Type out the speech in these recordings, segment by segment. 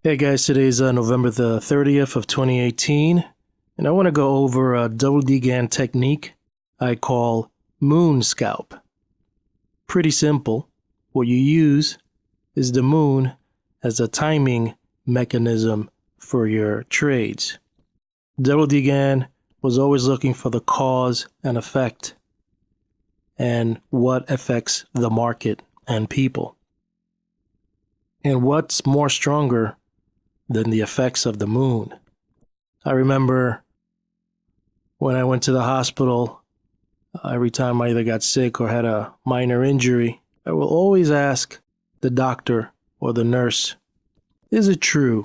Hey guys, today's November the 30th of 2018, and I want to go over a double Gann technique I call moon scalp. Pretty simple. What you use is the moon as a timing mechanism for your trades. Double Gann was always looking for the cause and effect and what affects the market and people. And what's more stronger than the effects of the moon? I remember when I went to the hospital, every time I either got sick or had a minor injury, I will always ask the doctor or the nurse, is it true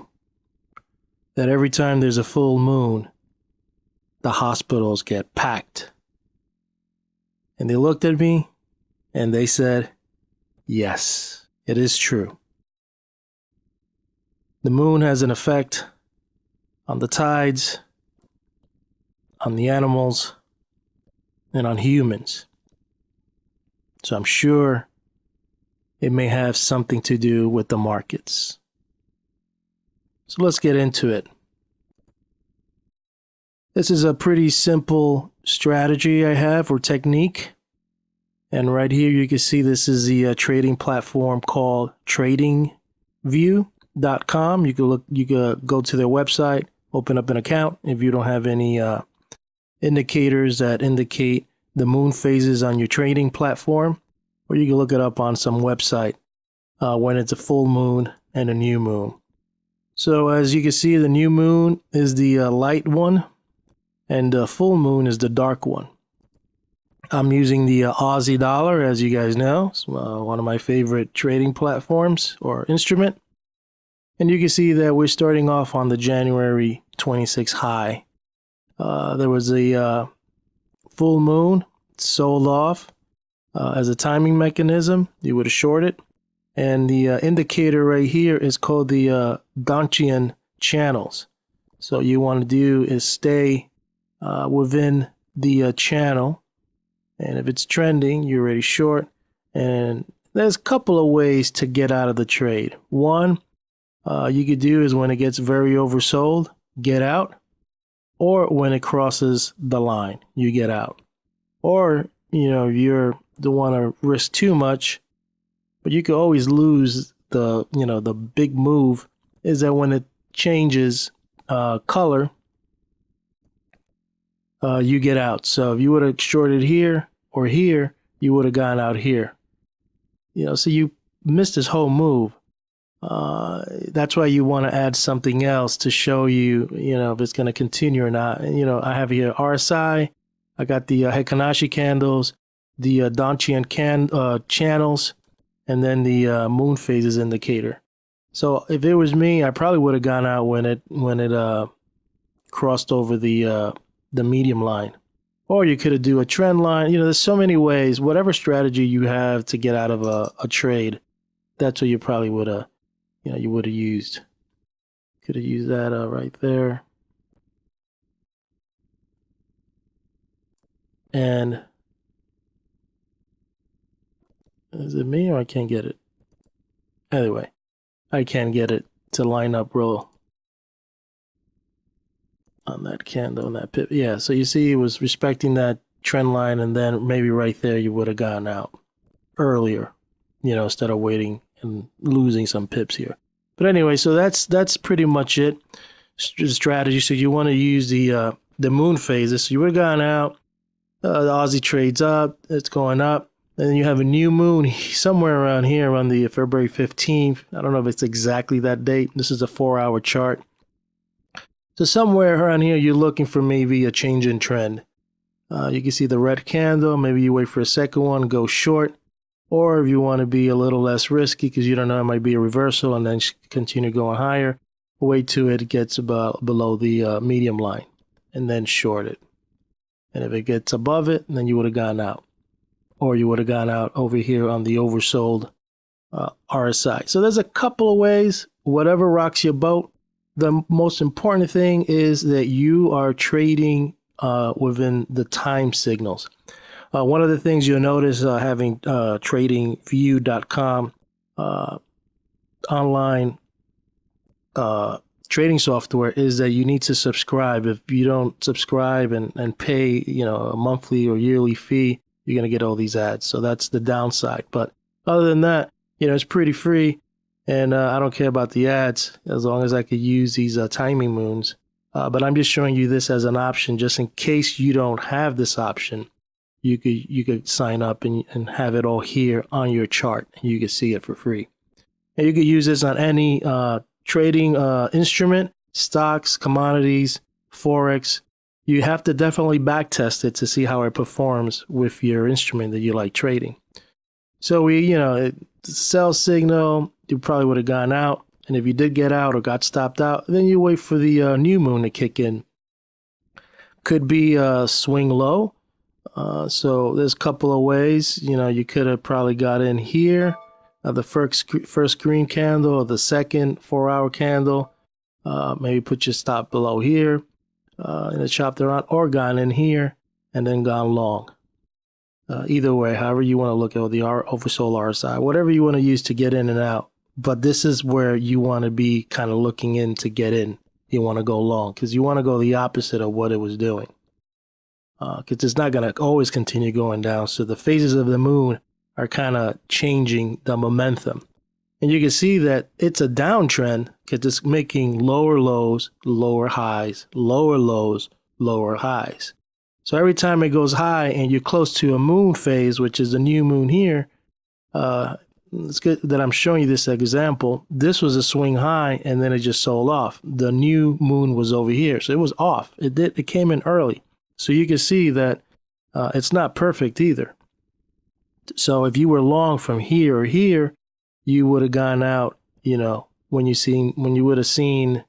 that every time there's a full moon, the hospitals get packed? And they looked at me and they said, yes, it is true. The moon has an effect on the tides, on the animals, and on humans. So I'm sure it may have something to do with the markets. So let's get into it. This is a pretty simple strategy I have, or technique. And right here you can see this is the trading platform called TradingView.com. You can go to their website, open up an account if you don't have any indicators that indicate the moon phases on your trading platform, or you can look it up on some website when it's a full moon and a new moon. So as you can see, the new moon is the light one and the full moon is the dark one. I'm using the Aussie dollar, as you guys know. It's one of my favorite trading platforms or instrument. And you can see that we're starting off on the January 26 high. There was a full moon sold off as a timing mechanism. You would have shorted. And the indicator right here is called the Gann channels. So you want to do is stay within the channel. And if it's trending, you're already short. And there's a couple of ways to get out of the trade. One, you could do is when it gets very oversold, get out, or when it crosses the line, you get out. Or, you don't want to risk too much, but you could always lose the big move is that when it changes color, you get out. So if you would have shorted here or here, you would have gone out here. So you missed this whole move. That's why you want to add something else to show you, if it's going to continue or not. And, I have here RSI. I got the Heikin candles, the Gann channels, and then the moon phases indicator. So if it was me, I probably would have gone out when it crossed over the medium line. Or you could have do a trend line. There's so many ways. Whatever strategy you have to get out of a trade, that's what you probably would have. You would have used. Could have used that right there. And is it me or I can't get it? Anyway, I can't get it to line up real on that candle and that pip. Yeah, so you see it was respecting that trend line, and then maybe right there you would have gone out earlier, instead of waiting and losing some pips here. But anyway, so that's pretty much it. Strategy. So you want to use the moon phases. So you would have gone out. The Aussie trades up. It's going up. And then you have a new moon somewhere around here on the February 15th. I don't know if it's exactly that date. This is a 4-hour chart. So somewhere around here, you're looking for maybe a change in trend. You can see the red candle. Maybe you wait for a second one, go short. Or if you want to be a little less risky because you don't know, it might be a reversal and then continue going higher, wait till it gets below the medium line and then short it. And if it gets above it, then you would have gone out. Or you would have gone out over here on the oversold RSI. So there's a couple of ways, whatever rocks your boat. The most important thing is that you are trading within the time signals. One of the things you'll notice having TradingView.com online trading software is that you need to subscribe. If you don't subscribe and pay, a monthly or yearly fee, you're going to get all these ads. So that's the downside. But other than that, it's pretty free. And I don't care about the ads as long as I could use these timing moons. But I'm just showing you this as an option, just in case you don't have this option. You could sign up and have it all here on your chart. You could see it for free. And you could use this on any trading instrument, stocks, commodities, forex. You have to definitely back test it to see how it performs with your instrument that you like trading. So sell signal, you probably would have gone out. And if you did get out or got stopped out, then you wait for the new moon to kick in. Could be swing low. So there's a couple of ways. You could have probably got in here, the first green candle or the second 4-hour candle. Maybe put your stop below here and it chopped around, or gone in here and then gone long. Either way, however you want to look at the oversold RSI, whatever you want to use to get in and out. But this is where you want to be kind of looking in to get in. You want to go long because you want to go the opposite of what it was doing. Because it's not going to always continue going down. So the phases of the moon are kind of changing the momentum. And you can see that it's a downtrend because it's making lower lows, lower highs, lower lows, lower highs. So every time it goes high and you're close to a moon phase, which is the new moon here, it's good that I'm showing you this example. This was a swing high and then it just sold off. The new moon was over here. So it was off. It came in early. So you can see that it's not perfect either. So if you were long from here or here, you would have gone out, when you would have seen,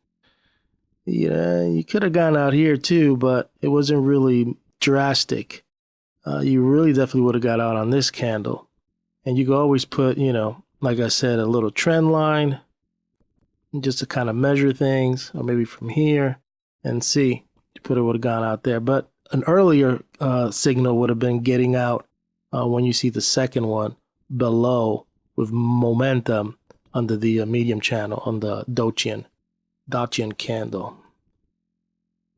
you could have gone out here too, but it wasn't really drastic. You really definitely would have got out on this candle. And you can always put, like I said, a little trend line just to kind of measure things, or maybe from here and see. You put it would have gone out there. But an earlier signal would have been getting out when you see the second one below with momentum under the medium channel on the Dacian candle.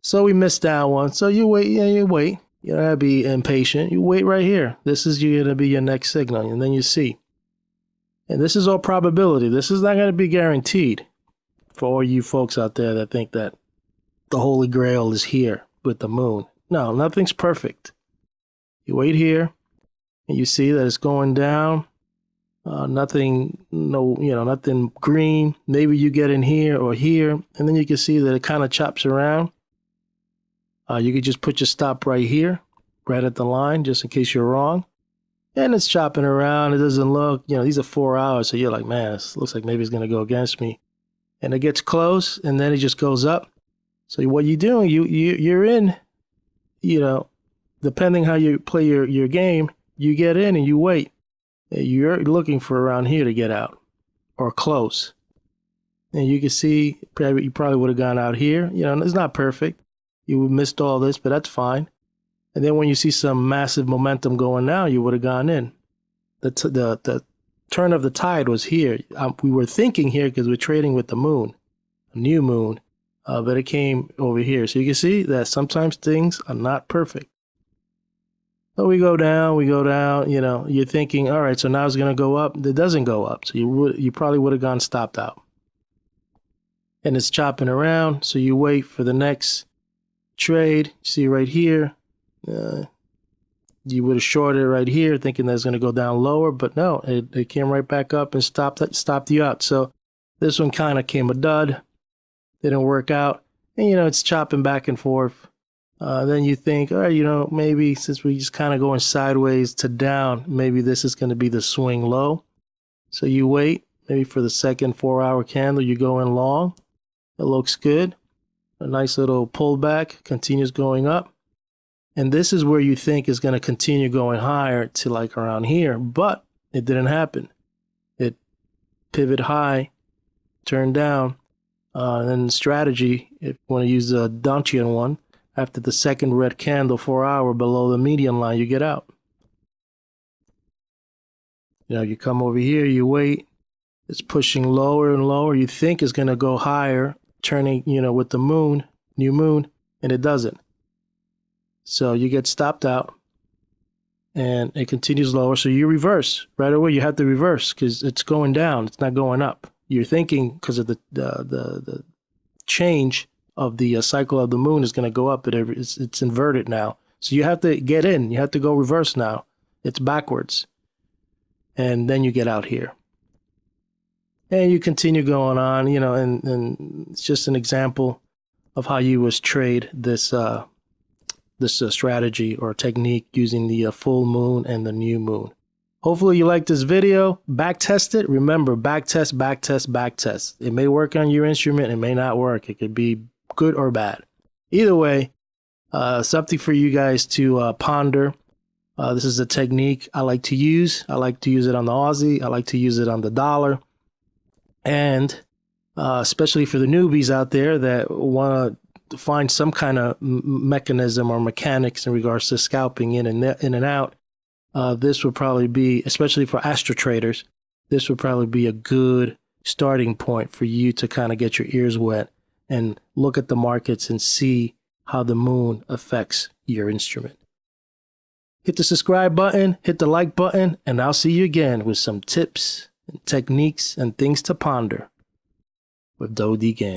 So we missed that one. So you wait. Yeah, you wait. You don't have to be impatient. You wait right here. This is going to be your next signal, and then you see. And this is all probability. This is not going to be guaranteed for all you folks out there that think that the Holy Grail is here with the moon. No, nothing's perfect. You wait here, and you see that it's going down. Nothing green. Maybe you get in here or here, and then you can see that it kind of chops around. You could just put your stop right here, right at the line, just in case you're wrong. And it's chopping around. It doesn't look, these are 4 hours. So you're like, man, it looks like maybe it's going to go against me. And it gets close, and then it just goes up. So what you're doing, you're in, depending how you play your game, you get in and you wait. You're looking for around here to get out or close. And you can see you probably would have gone out here. It's not perfect. You missed all this, but that's fine. And then when you see some massive momentum going down, you would have gone in. The turn of the tide was here. We were thinking here because we're trading with the moon, a new moon, but it came over here. So you can see that sometimes things are not perfect. So we go down, you're thinking, all right, so now it's going to go up. It doesn't go up. So you probably would have gone stopped out. And it's chopping around. So you wait for the next trade. See right here, you would have shorted right here thinking that it's going to go down lower, but no, it came right back up and stopped you out. So this one kind of came a dud, didn't work out, and it's chopping back and forth. Then you think, all right, maybe since we just kind of going sideways to down, maybe this is going to be the swing low. So you wait maybe for the second 4-hour candle, you go in long. It looks good. A nice little pullback, continues going up. And this is where you think is going to continue going higher to like around here, but it didn't happen. It pivot high, turned down. And strategy, if you want to use the Dacian one, after the second red candle 4-hour below the median line, you get out. You come over here, you wait. It's pushing lower and lower. You think it's going to go higher, turning, with the moon, new moon, and it doesn't. So you get stopped out and it continues lower. So you reverse right away. You have to reverse because it's going down. It's not going up. You're thinking because of the change of the cycle of the moon is going to go up, but it's inverted now. So you have to get in. You have to go reverse now. It's backwards. And then you get out here. And you continue going on, and it's just an example of how you would trade this strategy or technique using the full moon and the new moon. Hopefully you like this video. Back test it. Remember, back test, back test, back test. It may work on your instrument. It may not work. It could be good or bad. Either way, something for you guys to ponder. This is a technique I like to use. I like to use it on the Aussie. I like to use it on the dollar. And especially for the newbies out there that want to find some kind of mechanism or mechanics in regards to scalping in and out, this would probably be, especially for astro traders, this would probably be a good starting point for you to kind of get your ears wet and look at the markets and see how the moon affects your instrument. Hit the subscribe button, hit the like button, and I'll see you again with some tips and techniques and things to ponder with Gann.